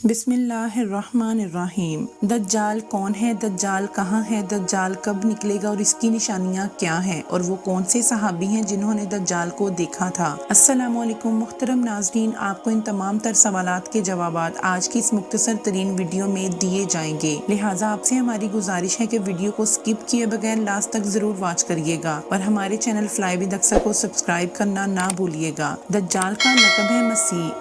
بسم اللہ الرحمن الرحیم۔ دجال کون ہے؟ دجال کہاں ہے؟ دجال کب نکلے گا اور اس کی نشانیاں کیا ہیں اور وہ کون سے صحابی ہیں جنہوں نے دجال کو دیکھا تھا؟ السلام علیکم محترم ناظرین، آپ کو ان تمام تر سوالات کے جوابات آج کی اس مختصر ترین ویڈیو میں دیے جائیں گے، لہٰذا آپ سے ہماری گزارش ہے کہ ویڈیو کو سکپ کیے بغیر لاسٹ تک ضرور واچ کریے گا اور ہمارے چینل فلائی ود اکثر کو سبسکرائب کرنا نہ بھولیے گا۔ دجال کا لقب ہے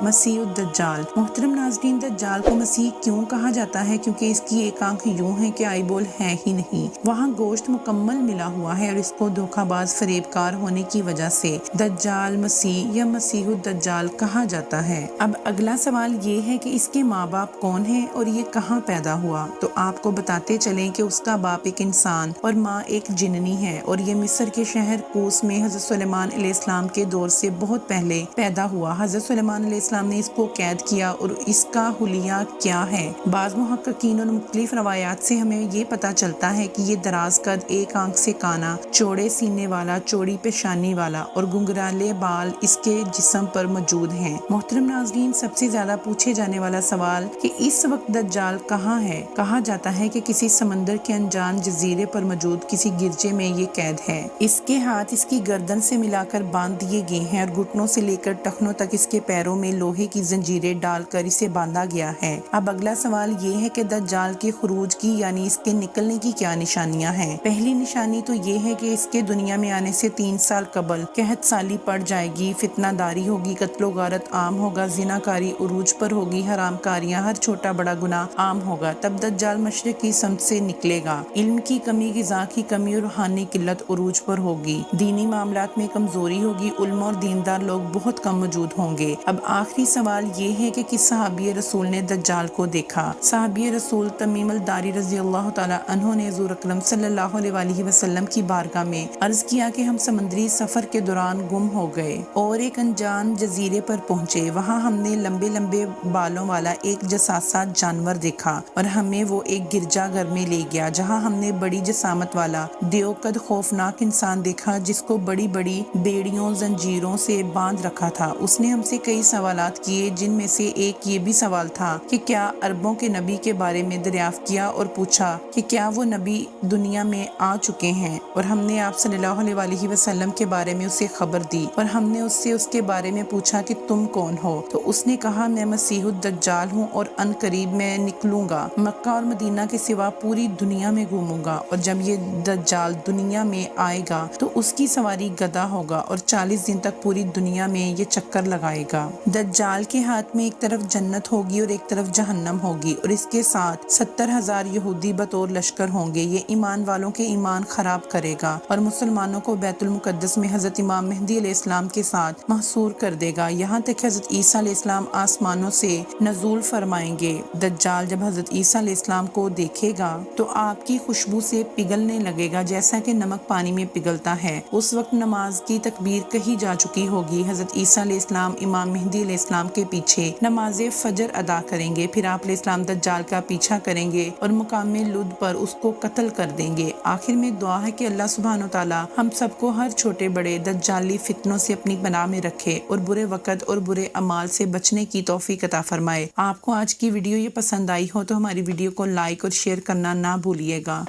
مسیح الدجال۔ محترم ناظرین، دجال کو مسیح کیوں کہا جاتا ہے؟ کیونکہ اس کی ایک آنکھ یوں ہے کہ آئی بول ہے ہی نہیں، وہاں گوشت مکمل ملا ہوا ہے اور اس کو دھوکہ باز فریب کار ہونے کی وجہ سے دجال مسیح یا مسیح الدجال کہا جاتا ہے۔ اب اگلا سوال یہ ہے کہ اس کے ماں باپ کون ہیں اور یہ کہاں پیدا ہوا؟ تو آپ کو بتاتے چلیں کہ اس کا باپ ایک انسان اور ماں ایک جننی ہے اور یہ مصر کے شہر کوس میں حضرت سلیمان علیہ السلام کے دور سے بہت پہلے پیدا ہوا۔ حضرت سلیمان علیہ السلام نے اس کو قید کیا اور اس کا حلیہ کیا ہے؟ بعض محققین اور مختلف روایات سے ہمیں یہ پتا چلتا ہے کہ یہ دراز قد، ایک آنکھ سے کانا، چوڑے سینے والا، چوڑی پیشانی والا اور گنگرالے بال اس کے جسم پر موجود ہیں۔ محترم ناظرین، سب سے زیادہ پوچھے جانے والا سوال کہ اس وقت دجال کہاں ہے؟ کہا جاتا ہے کہ کسی سمندر کے انجان جزیرے پر موجود کسی گرجے میں یہ قید ہے۔ اس کے ہاتھ اس کی گردن سے ملا کر باندھ دیے گئے ہیں اور گھٹنوں سے لے کر ٹخنوں تک اس کے پیروں میں لوہے کی زنجیریں ڈال کر اسے باندھا گیا ہے۔ اب اگلا سوال یہ ہے کہ دجال کے خروج کی یعنی اس کے نکلنے کی کیا نشانیاں ہیں؟ پہلی نشانی تو یہ ہے کہ اس کے دنیا میں آنے سے 3 سال قبل قحط سالی پڑ جائے گی، فتنہ داری ہوگی، قتل و غارت عام ہوگا، زنا کاری عروج پر ہوگی، حرام کاریاں، ہر چھوٹا بڑا گناہ عام ہوگا۔ تب دجال مشرق کی سمت سے نکلے گا، علم کی کمی، غذا کی کمی اور روحانی قلت عروج پر ہوگی، دینی معاملات میں کمزوری ہوگی، علماء اور دیندار لوگ بہت کم موجود ہوں گے۔ اب آخری سوال یہ ہے کہ کس صحابی رسول نے دجال کو دیکھا؟ صحابی رسول تمیم الداری رضی اللہ تعالیٰ عنہ نے حضور اکرم صلی اللہ علیہ وآلہ وسلم کی بارگاہ میں عرض کیا کہ ہم سمندری سفر کے دوران گم ہو گئے اور ایک انجان جزیرے پر پہنچے، وہاں ہم نے لمبے لمبے بالوں والا ایک جساسا جانور دیکھا اور ہمیں وہ ایک گرجا گھر میں لے گیا جہاں ہم نے بڑی جسامت والا دیوقد خوفناک انسان دیکھا جس کو بڑی بڑی بیڑیوں زنجیروں سے باندھ رکھا تھا۔ اس نے ہم سے کئی سوالات کیے، جن میں سے ایک یہ بھی سوال تھا کہ کیا عربوں کے نبی کے بارے میں دریافت کیا اور پوچھا کہ کیا وہ نبی دنیا میں آ چکے ہیں، اور ہم نے آپ صلی اللہ علیہ وآلہ وسلم کے بارے میں اسے خبر دی اور ہم نے اس سے اس کے بارے میں پوچھا کہ تم کون ہو؟ تو اس نے کہا میں مسیح الدجال ہوں اور ان قریب میں نکلوں گا، مکہ اور مدینہ کے سوا پوری دنیا میں گھوموں گا، اور جب یہ دجال دنیا میں آئے گا تو اس کی سواری گدھا ہوگا اور 40 دن تک پوری دنیا میں یہ چکر لگائے گا۔ دجال کے ہاتھ میں ایک طرف جنت ہوگی اور ایک طرف جہنم ہوگی اور اس کے ساتھ 70,000 یہودی بطور لشکر ہوں گے۔ یہ ایمان والوں کے ایمان خراب کرے گا اور مسلمانوں کو بیت المقدس میں حضرت امام مہدی علیہ السلام کے ساتھ محصور کر دے گا، یہاں تک کہ حضرت عیسیٰ علیہ السلام آسمانوں سے نزول فرمائیں گے۔ دجال جب حضرت عیسیٰ علیہ السلام کو دیکھے گا تو آپ کی خوشبو سے پگھلنے لگے گا جیسا کہ نمک پانی میں پگھلتا ہے۔ اس وقت نماز کی تکبیر کہی جا چکی ہوگی۔ حضرت عیسیٰ علیہ السلام امام مہدی علیہ السلام کے پیچھے نماز فجر ادا کریں گے، پھر آپ علیہ السلام دجال کا پیچھا کریں گے اور مقام لد پر اس کو قتل کر دیں گے۔ آخر میں دعا ہے کہ اللہ سبحانہ وتعالی ہم سب کو ہر چھوٹے بڑے دجالی فتنوں سے اپنی پناہ میں رکھے اور برے وقت اور برے اعمال سے بچنے کی توفیق عطا فرمائے۔ آپ کو آج کی ویڈیو یہ پسند آئی ہو تو ہماری ویڈیو کو لائک اور شیئر کرنا نہ بھولیے گا۔